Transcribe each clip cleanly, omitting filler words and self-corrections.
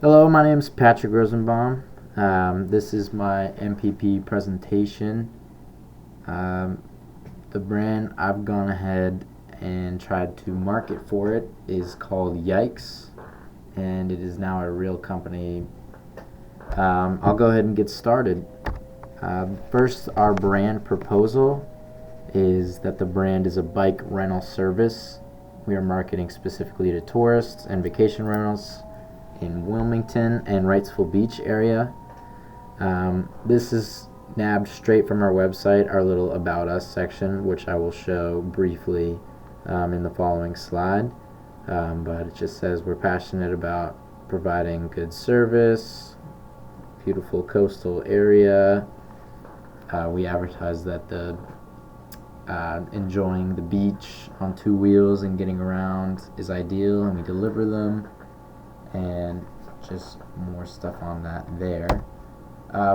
Hello, my name is Patrick Rosenbaum. This is my MPP presentation. Um, the brand I've gone ahead and tried to market for it is called Yikes, and it is now a real company. I'll go ahead and get started. First, our brand proposal is that the brand is a bike rental service. We are marketing specifically to tourists and vacation rentals in Wilmington and Wrightsville Beach area. This is nabbed straight from our website, our little About Us section, which I will show briefly in the following slide. But it just says we're passionate about providing good service, beautiful coastal area. We advertise that the enjoying the beach on two wheels and getting around is ideal, and we deliver them, and just more stuff on that there.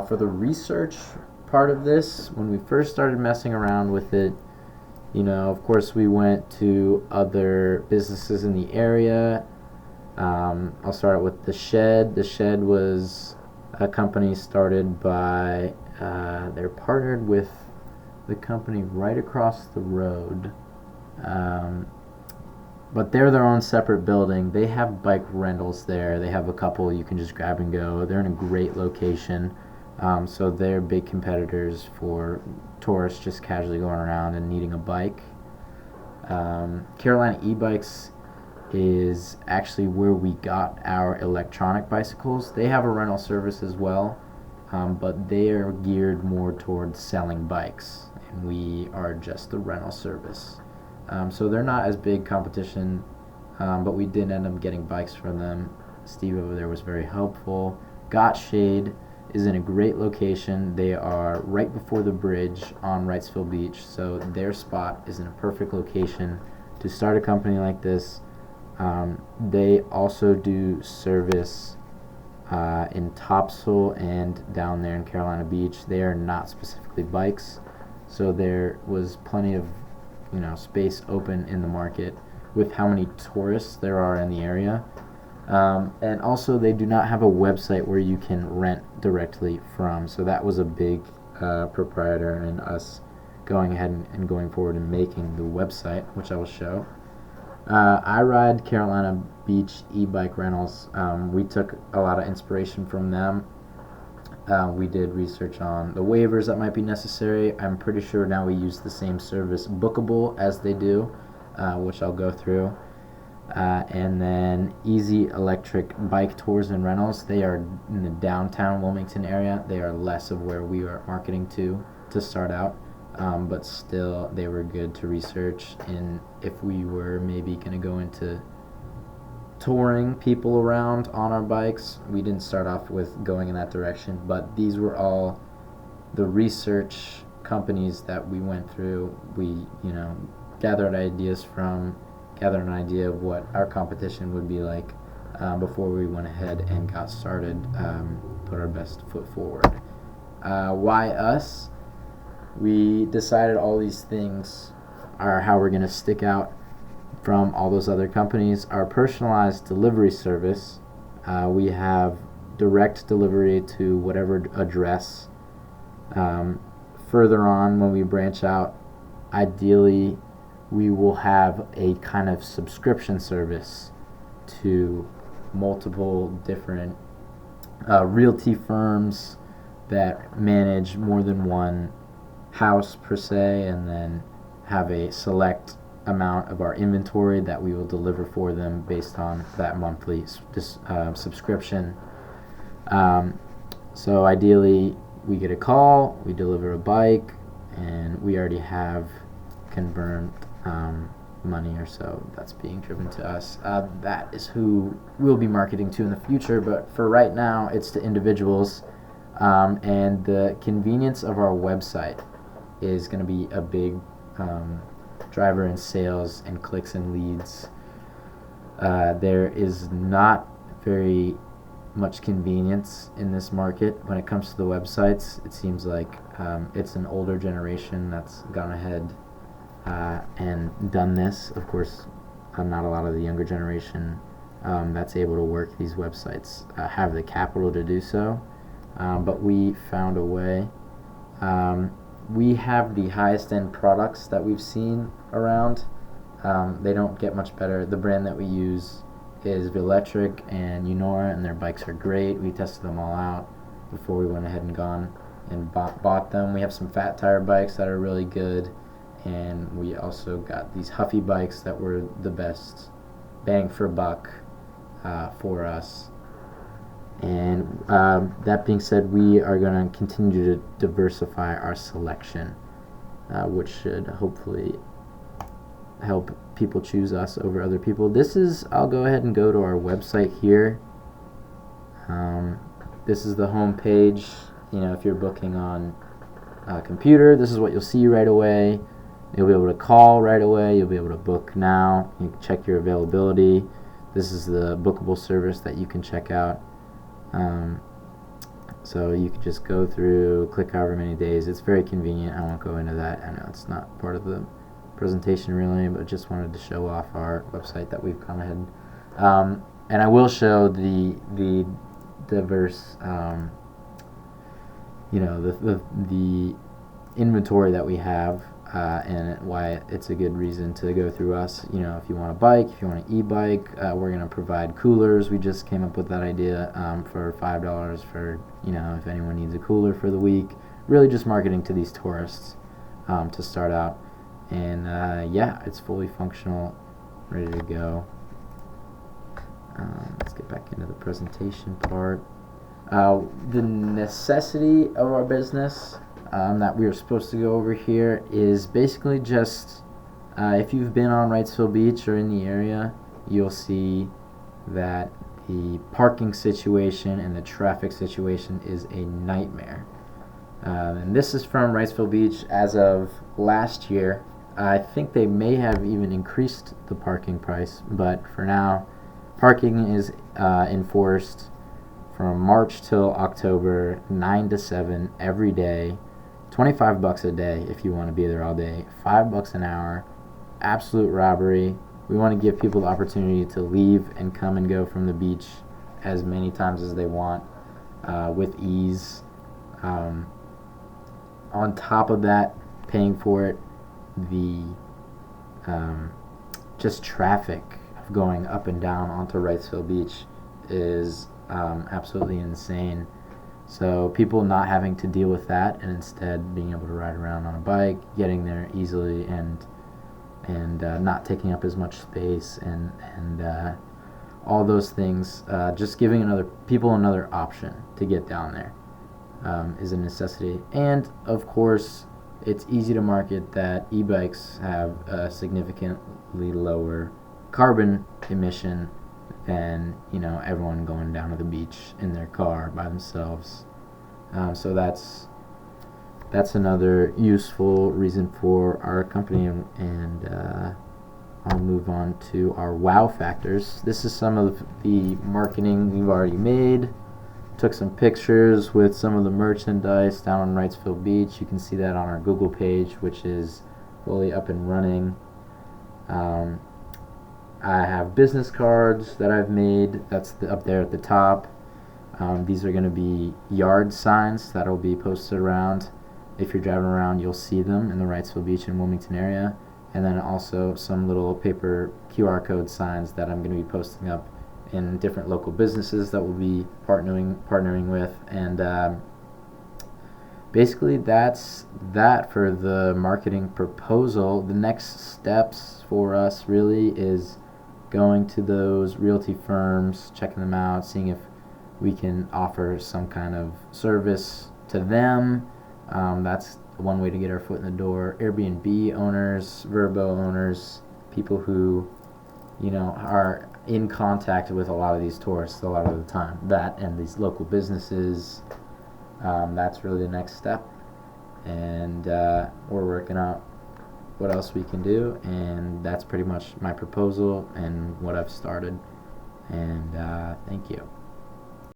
For the research part of this, when we first started messing around with it, of course we went to other businesses in the area. I'll start with The Shed. The Shed was a company started by, they're partnered with the company right across the road. But they're their own separate building. They have bike rentals there. They have a couple you can just grab and go. They're in a great location. So they're big competitors for tourists just casually going around and needing a bike. Carolina e-bikes is actually where we got our electronic bicycles. They have a rental service as well, but they are geared more towards selling bikes, and we are just the rental service. So they're not as big competition, but we did end up getting bikes from them. Steve over there was very helpful. Got Shade is in a great location. They are right before the bridge on Wrightsville Beach, so their spot is in a perfect location to start a company like this. They also do service in Topsail and down there in Carolina Beach. They are not specifically bikes, so there was plenty of space open in the market with how many tourists there are in the area. And also they do not have a website where you can rent directly from, so that was a big proprietor in us going ahead and going forward and making the website, which I will show. I ride Carolina Beach e-bike rentals. We took a lot of inspiration from them. We did research on the waivers that might be necessary. I'm pretty sure now we use the same service, Bookable, as they do, which I'll go through. And then Easy Electric Bike Tours and Rentals. They are in the downtown Wilmington area. They are less of where we are marketing to start out, but still they were good to research. And if we were maybe going to go into touring people around on our bikes, we didn't start off with going in that direction, but these were all the research companies that we went through. We gathered ideas from, gathered an idea of what our competition would be like before we went ahead and got started, put our best foot forward. Why us? We decided all these things are how we're going to stick out from all those other companies. Our personalized delivery service, we have direct delivery to whatever address. Further on, when we branch out, ideally we will have a kind of subscription service to multiple different realty firms that manage more than one house per se, and then have a select amount of our inventory that we will deliver for them based on that monthly subscription. So ideally we get a call, we deliver a bike, and we already have confirmed money or so that's being driven to us. That is who we'll be marketing to in the future, but for right now it's to individuals, and the convenience of our website is going to be a big driver in sales and clicks and leads. There is not very much convenience in this market when it comes to the websites. It seems like it's an older generation that's gone ahead and done this. Of course, not a lot of the younger generation that's able to work these websites have the capital to do so. But we found a way. We have the highest end products that we've seen around. They don't get much better. The brand that we use is Electric and Unora, and their bikes are great. We tested them all out before we went ahead and gone and bought them. We have some fat tire bikes that are really good, and we also got these Huffy bikes that were the best bang for buck for us. And that being said, we are going to continue to diversify our selection, which should hopefully help people choose us over other people. I'll go ahead and go to our website here. This is the home page. If you're booking on a computer, this is what you'll see right away. You'll be able to call right away. You'll be able to book now. You can check your availability. This is the bookable service that you can check out. So you can just go through, click however many days. It's very convenient. I won't go into that. I know it's not part of the presentation really, but just wanted to show off our website that we've gone ahead. And I will show the diverse, the inventory that we have, and why it's a good reason to go through us. If you want a bike, if you want an e-bike, we're going to provide coolers. We just came up with that idea for $5 for, if anyone needs a cooler for the week. Really just marketing to these tourists to start out. And it's fully functional, ready to go. Let's get back into the presentation part. The necessity of our business that we were supposed to go over here is basically just if you've been on Wrightsville Beach or in the area, you'll see that the parking situation and the traffic situation is a nightmare. And this is from Wrightsville Beach as of last year. I think they may have even increased the parking price, but for now, parking is enforced from March till October, 9 to 7 every day. $25 a day if you want to be there all day. $5 an hour. Absolute robbery. We want to give people the opportunity to leave and come and go from the beach as many times as they want with ease. On top of that, paying for it, the just traffic of going up and down onto Wrightsville Beach is absolutely insane. So people not having to deal with that and instead being able to ride around on a bike, getting there easily, and not taking up as much space and all those things, just giving people another option to get down there is a necessity. And of course, it's easy to market that e-bikes have a significantly lower carbon emission than everyone going down to the beach in their car by themselves. So that's another useful reason for our company, and I'll move on to our wow factors. This is some of the marketing we've already made. Took some pictures with some of the merchandise down on Wrightsville Beach. You can see that on our Google page, which is fully up and running. I have business cards that I've made. That's up there at the top. These are going to be yard signs that will be posted around. If you're driving around, you'll see them in the Wrightsville Beach and Wilmington area. And then also some little paper QR code signs that I'm going to be posting up in different local businesses that we'll be partnering with. And basically that's that for the marketing proposal. The next steps for us really is going to those realty firms, checking them out, seeing if we can offer some kind of service to them. That's one way to get our foot in the door. Airbnb owners, Vrbo owners, people who are in contact with a lot of these tourists a lot of the time. That and these local businesses. That's really the next step, and we're working out what else we can do, and that's pretty much my proposal and what I've started. And thank you.